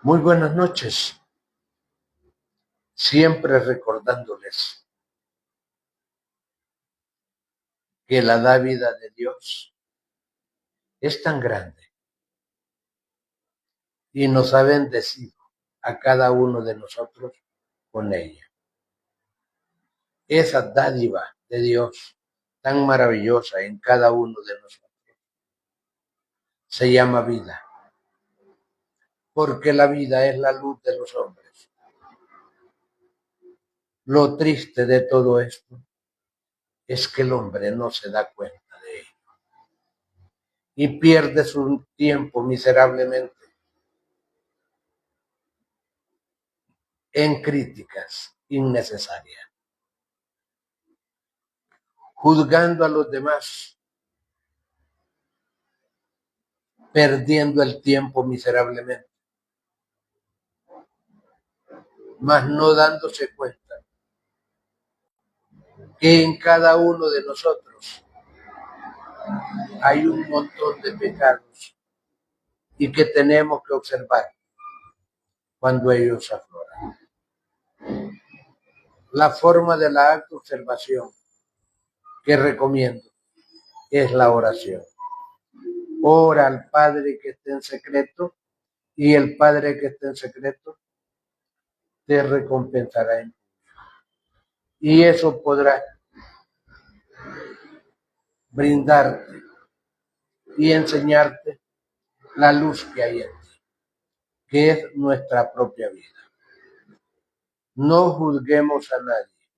Muy buenas noches, siempre recordándoles que la dávida de Dios es tan grande y nos ha bendecido a cada uno de nosotros con ella. Esa dádiva de Dios tan maravillosa en cada uno de nosotros se llama vida, porque la vida es la luz de los hombres. Lo triste de todo esto es que el hombre no se da cuenta de ello y pierde su tiempo miserablemente en críticas innecesarias, juzgando a los demás, perdiendo el tiempo miserablemente, mas no dándose cuenta que en cada uno de nosotros hay un montón de pecados y que tenemos que observar cuando ellos afloran. La forma de la autoobservación que recomiendo es la oración. Ora al Padre que esté en secreto y el Padre que esté en secreto te recompensará en y eso podrá brindarte y enseñarte la luz que hay en ti, que es nuestra propia vida. No juzguemos a nadie,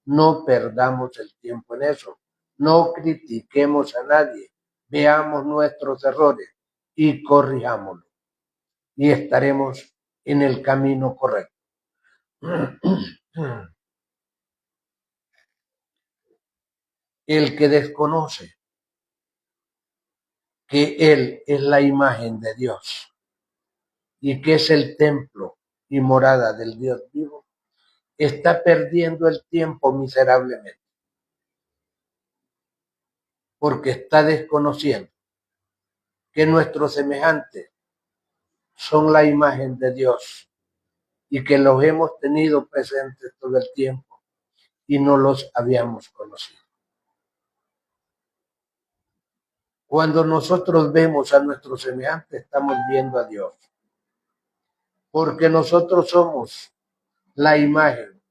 no perdamos el tiempo en eso, no critiquemos a nadie, veamos nuestros errores y corrijámoslos y estaremos en el camino correcto. El que desconoce que Él es la imagen de Dios y que es el templo y morada del Dios vivo, está perdiendo el tiempo miserablemente, porque está desconociendo que nuestros semejantes son la imagen de Dios y que los hemos tenido presentes todo el tiempo y no los habíamos conocido. Cuando nosotros vemos a nuestros semejantes, estamos viendo a Dios, porque nosotros somos la imagen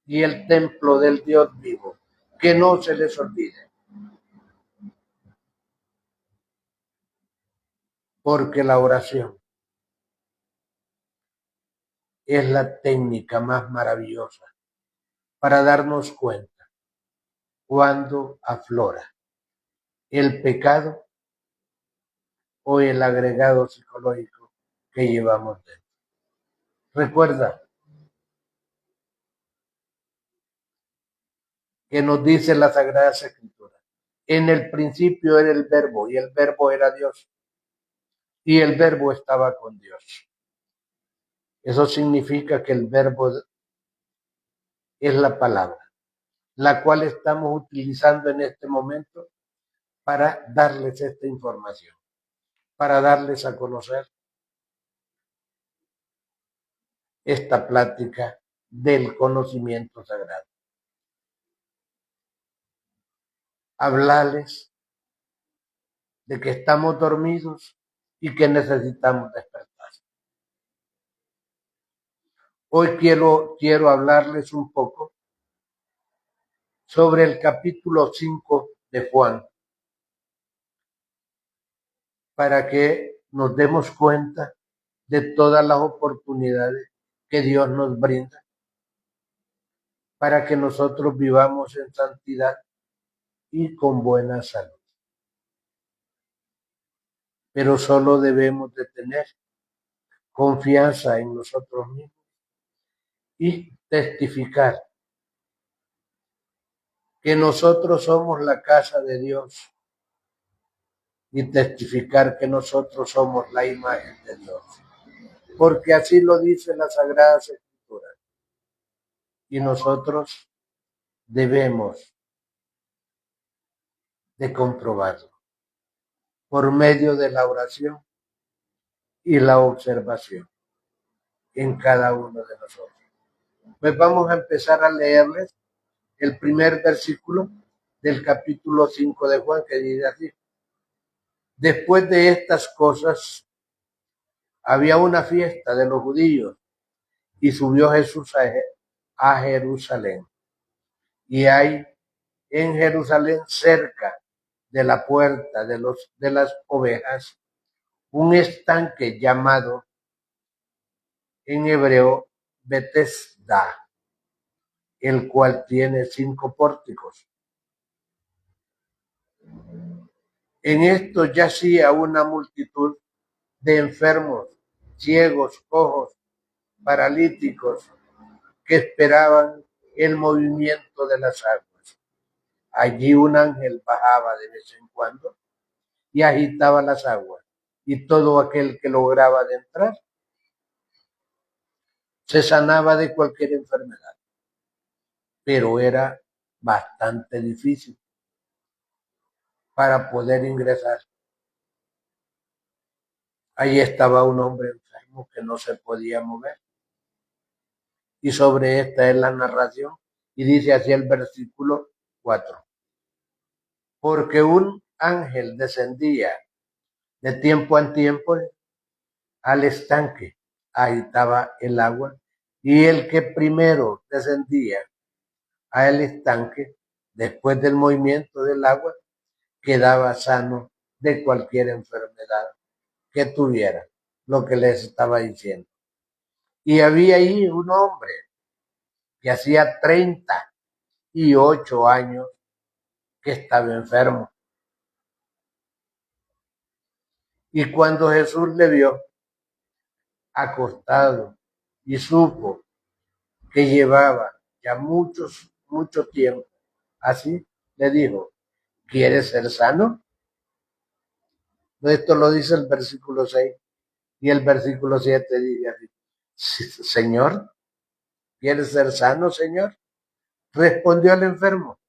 y el templo del Dios vivo, que no se les olvide. Porque la oración es la técnica más maravillosa para darnos cuenta cuando aflora el pecado o el agregado psicológico que llevamos dentro. Recuerda que nos dice la Sagrada Escritura, en el principio era el verbo y el verbo era Dios y el verbo estaba con Dios. Eso significa que el verbo es la palabra, la cual estamos utilizando en este momento para darles esta información, para darles a conocer esta plática del conocimiento sagrado. Hablarles de que estamos dormidos y que necesitamos despertar. Hoy quiero hablarles un poco sobre el capítulo 5 de Juan, para que nos demos cuenta de todas las oportunidades que Dios nos brinda para que nosotros vivamos en santidad y con buena salud. Pero solo debemos de tener confianza en nosotros mismos y testificar que nosotros somos la casa de Dios y testificar que nosotros somos la imagen de Dios. Porque así lo dice la Sagrada Escritura. Y nosotros debemos de comprobarlo por medio de la oración y la observación. en cada uno de nosotros. Pues vamos a empezar a leerles el primer versículo del capítulo 5 de Juan, que dice así: después de estas cosas había una fiesta de los judíos y subió Jesús a Jerusalén. Y hay en Jerusalén, cerca de la puerta de las ovejas, un estanque llamado en hebreo Betesda, el cual tiene 5 pórticos. En esto yacía una multitud de enfermos, ciegos, cojos, paralíticos, que esperaban el movimiento de las aguas. Allí un ángel bajaba de vez en cuando y agitaba las aguas, y todo aquel que lograba adentrar se sanaba de cualquier enfermedad. Pero era bastante difícil para poder ingresar. Ahí estaba un hombre enfermo que no se podía mover. Y sobre esta es la narración, y dice así el versículo 4. Porque un ángel descendía de tiempo en tiempo al estanque, agitaba el agua, y el que primero descendía al estanque, después del movimiento del agua, quedaba sano de cualquier enfermedad que tuviera, lo que les estaba diciendo. Y había ahí un hombre que hacía 38 años que estaba enfermo. Y cuando Jesús le vio acostado y supo que llevaba ya mucho tiempo así, le dijo: ¿quieres ser sano? Esto lo dice el versículo 6, y el versículo 7 dice así: Señor, ¿quieres ser sano, Señor? Respondió el enfermo: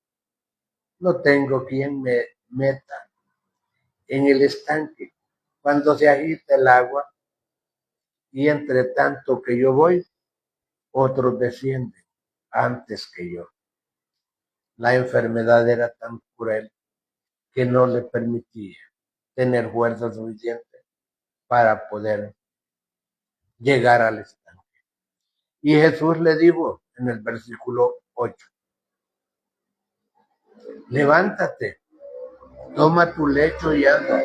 no tengo quien me meta en el estanque cuando se agita el agua, y entre tanto que yo voy, otros descienden antes que yo. La enfermedad era tan cruel que no le permitía tener fuerza suficiente para poder llegar al estanque. Y Jesús le dijo en el versículo 8: levántate, toma tu lecho y anda.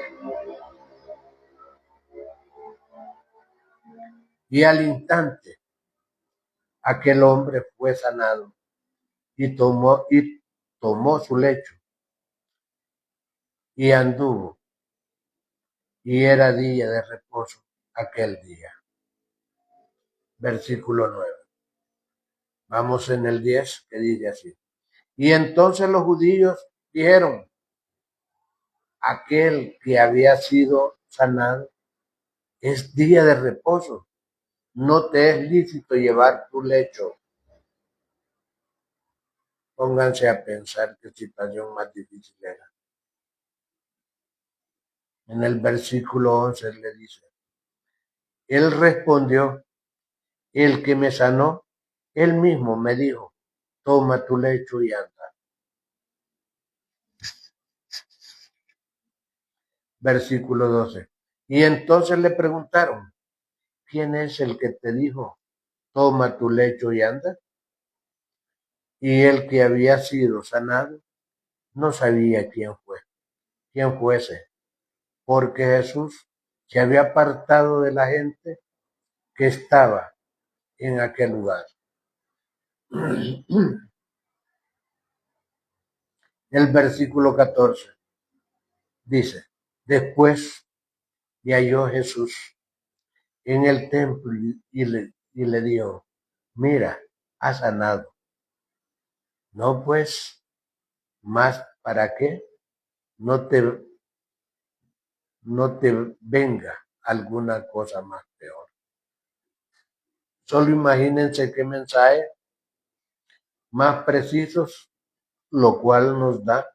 Y al instante aquel hombre fue sanado y tomó su lecho y anduvo. Y era día de reposo aquel día. Versículo 9. Vamos en el 10, que dice así: y entonces los judíos dijeron: aquel que había sido sanado, es día de reposo, no te es lícito llevar tu lecho. Pónganse a pensar qué situación más difícil era. En el versículo 11 le dice: él respondió: el que me sanó, él mismo me dijo: toma tu lecho y anda. Versículo 12. Y entonces le preguntaron: ¿quién es el que te dijo: toma tu lecho y anda? Y el que había sido sanado no sabía quién fuese, porque Jesús se había apartado de la gente que estaba en aquel lugar. El versículo 14 dice: después le halló Jesús en el templo y le dijo: mira, has sanado. No pues más para que no te venga alguna cosa más peor. Solo imagínense qué mensaje más precisos, lo cual nos da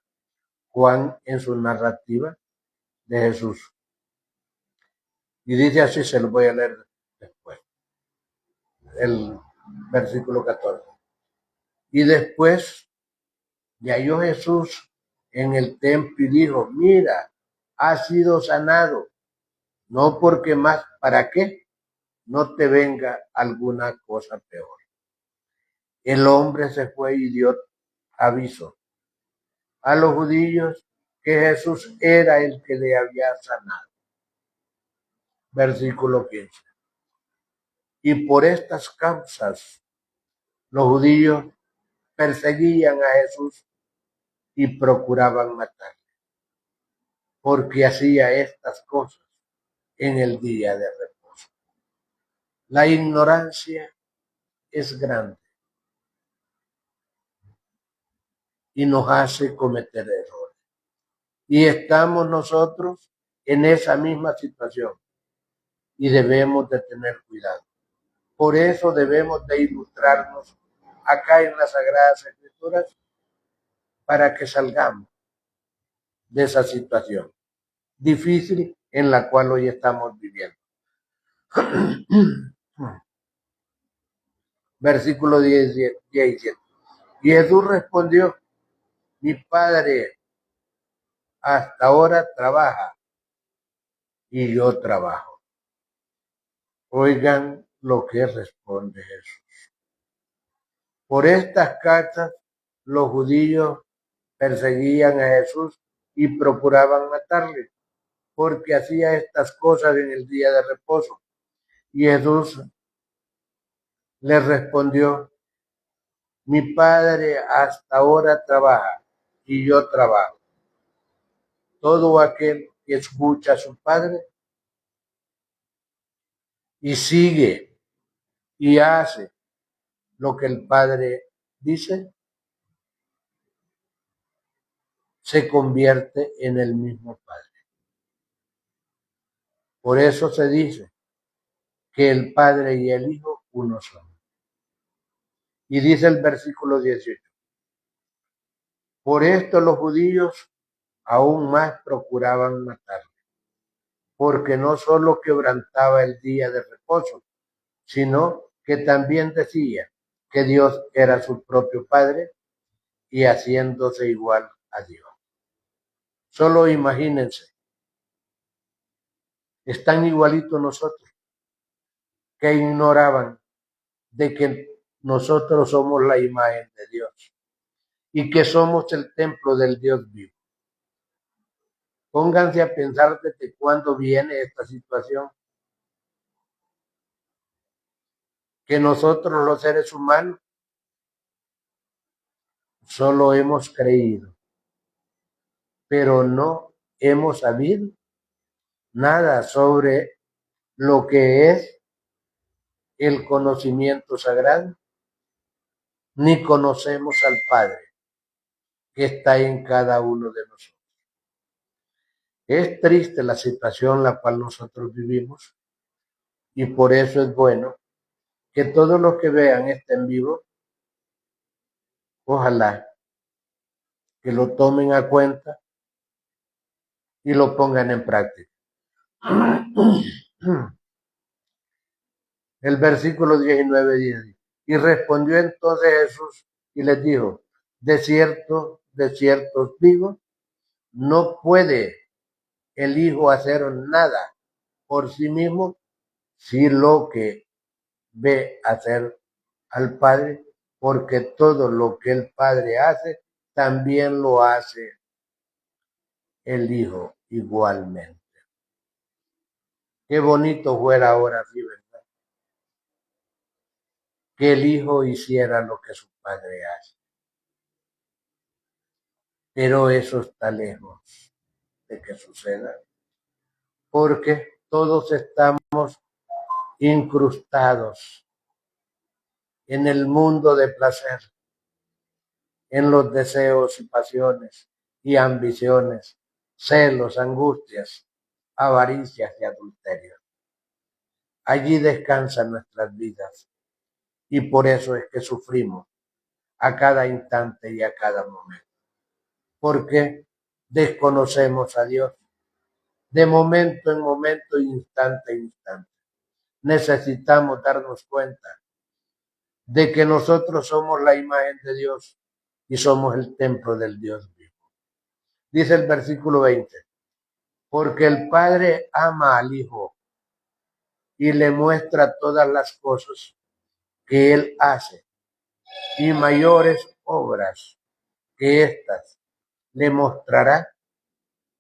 Juan en su narrativa de Jesús. Y dice así, se lo voy a leer después. el versículo 14. Y después le halló Jesús en el templo y dijo, mira, has sido sanado, no porque más, ¿para qué? No te venga alguna cosa peor. El hombre se fue y dio aviso a los judíos que Jesús era el que le había sanado. Versículo 15. Y por estas causas los judíos perseguían a Jesús y procuraban matarle, porque hacía estas cosas en el día de reposo. La ignorancia es grande y nos hace cometer errores. Y estamos nosotros en esa misma situación y debemos de tener cuidado. Por eso debemos de ilustrarnos acá en las Sagradas Escrituras para que salgamos de esa situación difícil en la cual hoy estamos viviendo. Versículo 17. Y Jesús respondió, mi Padre hasta ahora trabaja y yo trabajo. Oigan lo que responde Jesús. Por estas causas los judíos perseguían a Jesús y procuraban matarle, porque hacía estas cosas en el día de reposo. Y Jesús les respondió, mi Padre hasta ahora trabaja y yo trabajo. Todo aquel que escucha a su Padre y sigue y hace lo que el Padre dice, se convierte en el mismo Padre. Por eso se dice que el Padre y el Hijo uno son. Y dice el versículo 18, por esto los judíos aún más procuraban matarle, porque no solo quebrantaba el día de reposo, sino que también decía que Dios era su propio Padre y haciéndose igual a Dios. Solo imagínense, están igualitos nosotros, que ignoraban de que nosotros somos la imagen de Dios y que somos el templo del Dios vivo. Pónganse a pensar desde cuándo viene esta situación, que nosotros los seres humanos solo hemos creído, pero no hemos sabido nada sobre lo que es el conocimiento sagrado, ni conocemos al Padre que está en cada uno de nosotros. Es triste la situación en la cual nosotros vivimos y por eso es bueno que todos los que vean este en vivo, ojalá que lo tomen a cuenta y lo pongan en práctica. El versículo 19 dice, y respondió entonces Jesús y les dijo, de cierto os digo, no puede el Hijo hacer nada por sí mismo, si lo que ve hacer al Padre, porque todo lo que el Padre hace, también lo hace el Hijo igualmente. Qué bonito fuera ahora, sí, ¿verdad? Que el Hijo hiciera lo que su Padre hace. Pero eso está lejos de que suceda, porque todos estamos incrustados en el mundo de placer, en los deseos y pasiones y ambiciones, celos, angustias, avaricias y adulterios. Allí descansan nuestras vidas y por eso es que sufrimos a cada instante y a cada momento, porque desconocemos a Dios de momento en momento, instante en instante. Necesitamos darnos cuenta de que nosotros somos la imagen de Dios y somos el templo del Dios vivo. Dice el versículo 20, porque el Padre ama al Hijo y le muestra todas las cosas que Él hace, y mayores obras que éstas le mostrará,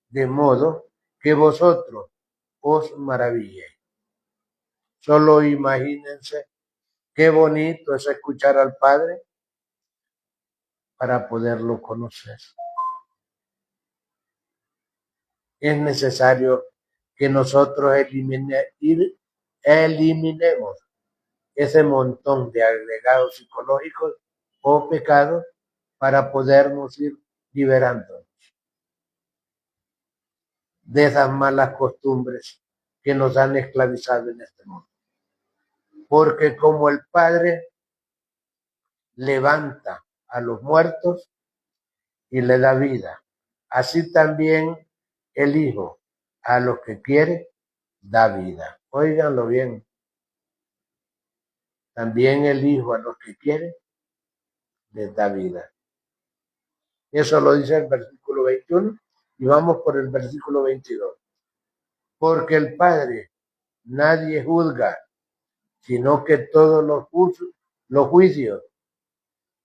de modo que vosotros os maravilléis. Solo imagínense qué bonito es escuchar al Padre para poderlo conocer. Es necesario que nosotros eliminemos ese montón de agregados psicológicos o pecados para podernos ir liberando de esas malas costumbres que nos han esclavizado en este mundo. Porque como el Padre levanta a los muertos y le da vida, así también el Hijo a los que quiere da vida. Óiganlo bien. También el Hijo a los que quiere les da vida. Eso lo dice el versículo 21 y vamos por el versículo 22. Porque el Padre nadie juzga, sino que todos los juicios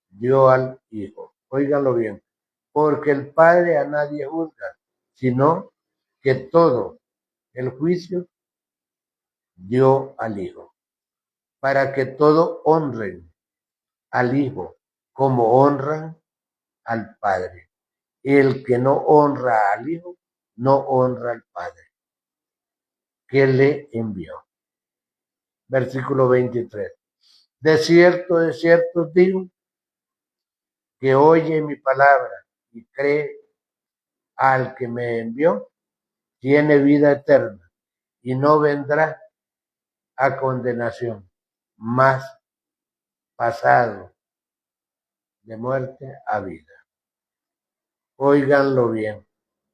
dio al Hijo. Óiganlo bien. Porque el Padre a nadie juzga, sino que todo el juicio dio al Hijo, para que todos honren al Hijo como honran al Padre. El que no honra al Hijo, no honra al Padre que le envió. Versículo 23. De cierto digo, que oye mi palabra y cree al que me envió, tiene vida eterna y no vendrá a condenación, mas pasado de muerte a vida. Óiganlo bien.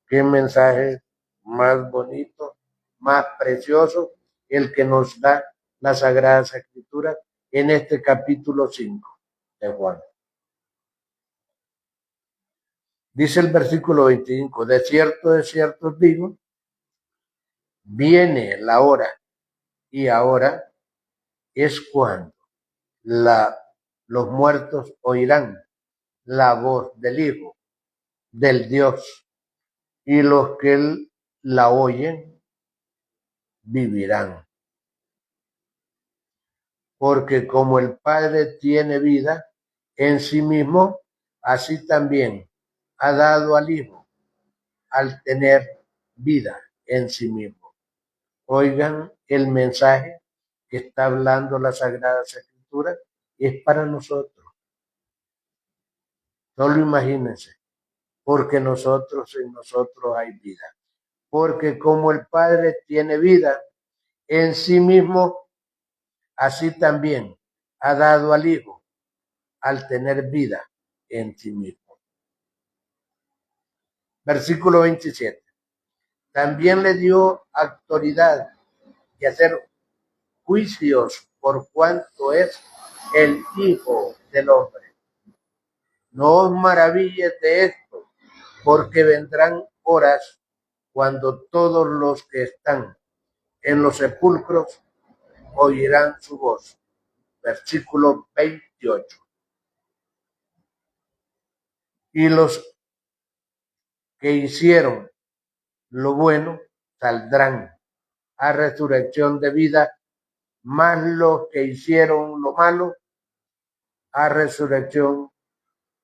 Qué mensaje más bonito, más precioso, el que nos da la Sagrada Escritura en este capítulo 5 de Juan. Dice el versículo 25, de cierto digo, viene la hora y ahora es cuando los muertos oirán la voz del Hijo, del Dios, y los que la oyen vivirán. Porque como el Padre tiene vida en sí mismo, así también ha dado al Hijo al tener vida en sí mismo. Oigan el mensaje que está hablando la Sagrada Escritura, es para nosotros. Solo imagínense, porque en nosotros hay vida. Porque como el Padre tiene vida en sí mismo, así también ha dado al Hijo al tener vida en sí mismo. Versículo 27. También le dio autoridad de hacer juicios por cuanto es el Hijo del Hombre. No os maravilles de esto, porque vendrán horas cuando todos los que están en los sepulcros oirán su voz. Versículo 28. Y los que hicieron lo bueno saldrán a resurrección de vida, mas los que hicieron lo malo a resurrección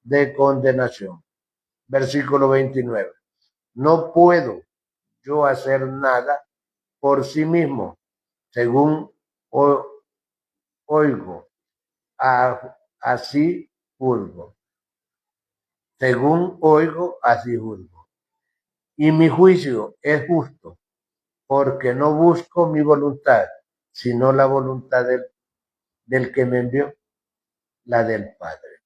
de condenación. Versículo 29. No puedo yo hacer nada por sí mismo, según oigo, así juzgo. Según oigo, así juzgo. Y mi juicio es justo, porque no busco mi voluntad, sino la voluntad del que me envió, la del Padre.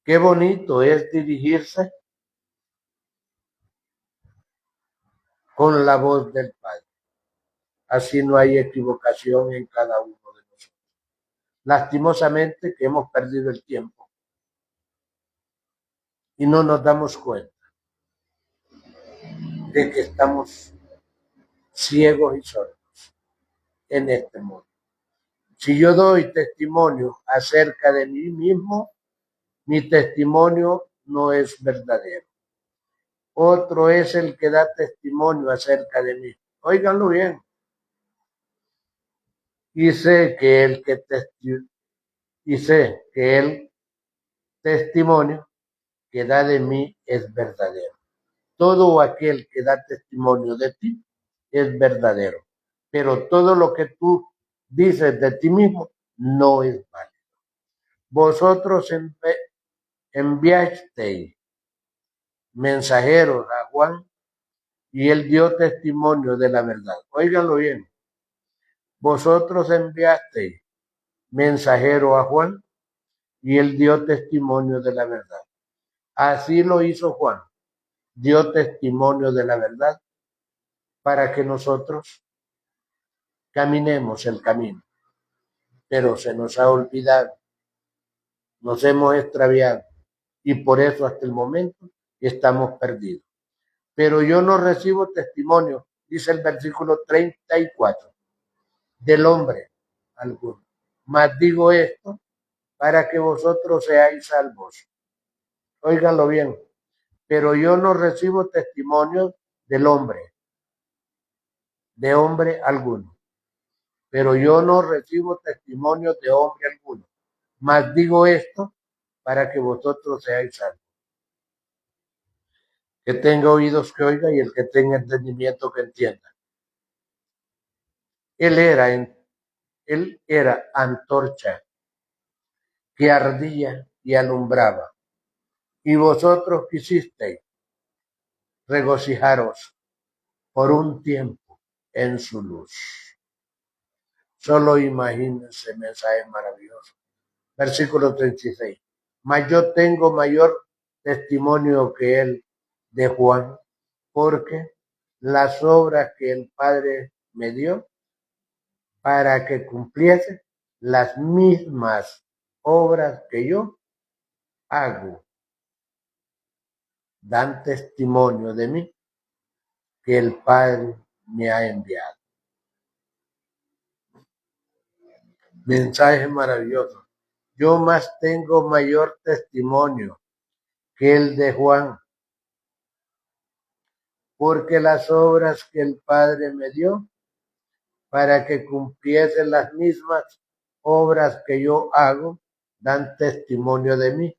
Qué bonito es dirigirse con la voz del Padre. Así no hay equivocación en cada uno de nosotros. Lastimosamente que hemos perdido el tiempo y no nos damos cuenta de que estamos ciegos y sordos en este mundo. Si yo doy testimonio acerca de mí mismo, mi testimonio no es verdadero. Otro es el que da testimonio acerca de mí. Óiganlo bien. Y sé que el testimonio que da de mí es verdadero. Todo aquel que da testimonio de ti es verdadero, pero todo lo que tú dices de ti mismo no es válido. Vosotros enviasteis mensajeros a Juan y él dio testimonio de la verdad. Óiganlo bien. Vosotros enviasteis mensajero a Juan y él dio testimonio de la verdad. Así lo hizo Juan. Dio testimonio de la verdad para que nosotros caminemos el camino. Pero se nos ha olvidado, nos hemos extraviado y por eso hasta el momento estamos perdidos. Pero yo no recibo testimonio, dice el versículo 34, del hombre alguno. Mas digo esto para que vosotros seáis salvos. Óiganlo bien, pero yo no recibo testimonio del hombre, de hombre alguno. Pero yo no recibo testimonio de hombre alguno. Mas digo esto para que vosotros seáis salvos. Que tenga oídos que oiga y el que tenga entendimiento que entienda. Él era antorcha que ardía y alumbraba. Y vosotros quisisteis regocijaros por un tiempo en su luz. Solo imagínense mensaje maravilloso. Versículo 36. Mas yo tengo mayor testimonio que él de Juan, porque las obras que el Padre me dio para que cumpliese las mismas obras que yo hago, dan testimonio de mí que el Padre me ha enviado. Mensaje maravilloso. Yo más tengo mayor testimonio que el de Juan, porque las obras que el Padre me dio para que cumpliese las mismas obras que yo hago, dan testimonio de mí,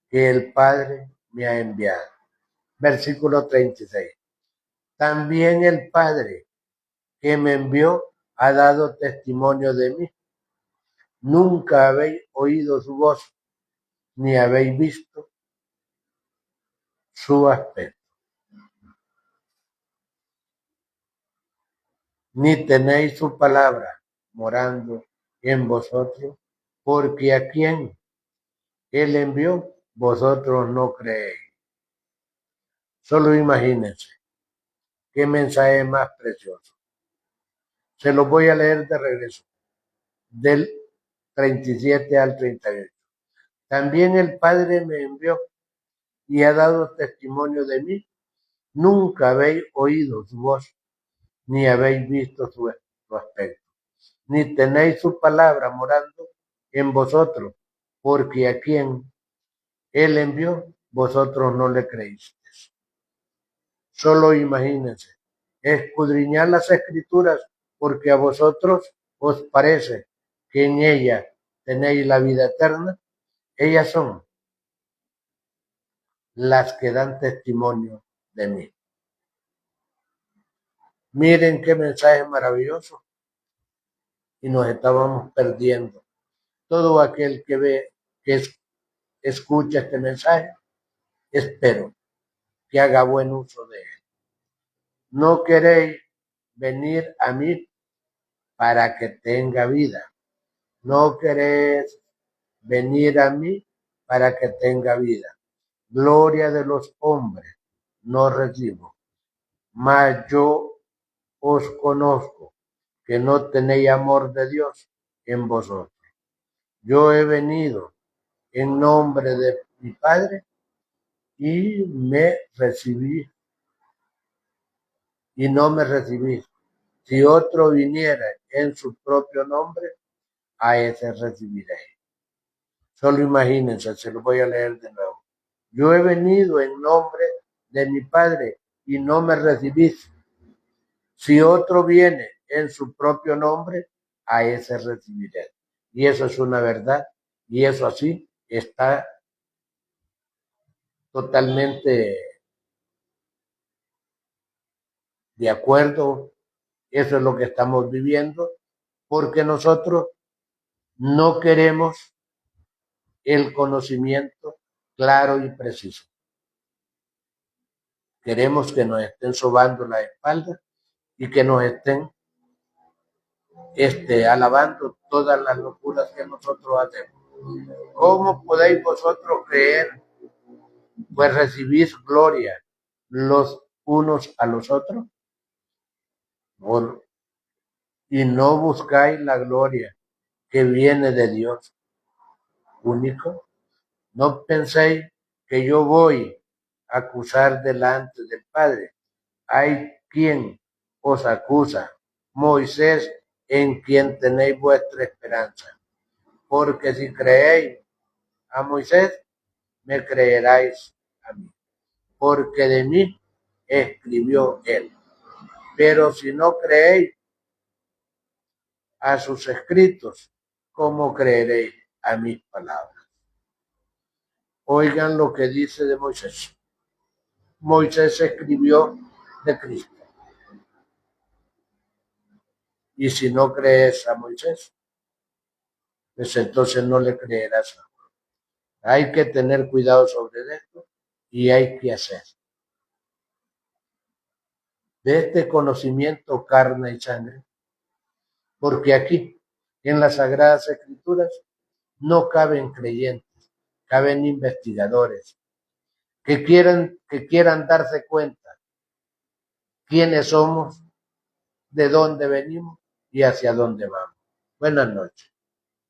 que el Padre me ha enviado. Versículo 36. También el Padre que me envió ha dado testimonio de mí. Nunca habéis oído su voz, ni habéis visto su aspecto, ni tenéis su palabra morando en vosotros, porque a quien él envió, vosotros no creéis. Solo imagínense qué mensaje más precioso. Se lo voy a leer de regreso, del 37 al 38. También el Padre me envió y ha dado testimonio de mí. Nunca habéis oído su voz, ni habéis visto su aspecto, ni tenéis su palabra morando en vosotros, porque a quien él envió, vosotros no le creísteis. Solo imagínense, escudriñad las escrituras, porque a vosotros os parece que en ellas tenéis la vida eterna. Ellas son las que dan testimonio de mí. Miren qué mensaje maravilloso. Y nos estábamos perdiendo. Todo aquel que ve, que escucha este mensaje, espero que haga buen uso de él. No queréis venir a mí para que tenga vida. No queréis venir a mí para que tenga vida. Gloria de los hombres no recibo, mas yo os conozco que no tenéis amor de Dios en vosotros. Yo he venido en nombre de mi Padre y no me recibís. Si otro viniera en su propio nombre, a ese recibiréis. Solo imagínense, se lo voy a leer de nuevo. Yo he venido en nombre de mi Padre y no me recibís. Si otro viene en su propio nombre, a ese recibiré. Y eso es una verdad. Y eso así está totalmente de acuerdo. Eso es lo que estamos viviendo, porque nosotros no queremos el conocimiento claro y preciso. Queremos que nos estén sobando la espalda y que nos estén alabando todas las locuras que nosotros hacemos. ¿Cómo podéis vosotros creer? Pues recibís gloria los unos a los otros y no buscáis la gloria que viene de Dios único. No penséis que yo voy a acusar delante del Padre. Hay quien os acusa, Moisés, en quien tenéis vuestra esperanza. Porque si creéis a Moisés, me creeráis a mí, porque de mí escribió él. Pero si no creéis a sus escritos, ¿cómo creeréis a mis palabras? Oigan lo que dice de Moisés. Moisés escribió de Cristo. Y si no crees a Moisés, pues entonces no le creerás. Hay que tener cuidado sobre esto y hay que hacer de este conocimiento carne y sangre, porque aquí, en las Sagradas Escrituras, no caben creyentes, caben investigadores que quieran darse cuenta quiénes somos, de dónde venimos y hacia dónde vamos. Buenas noches.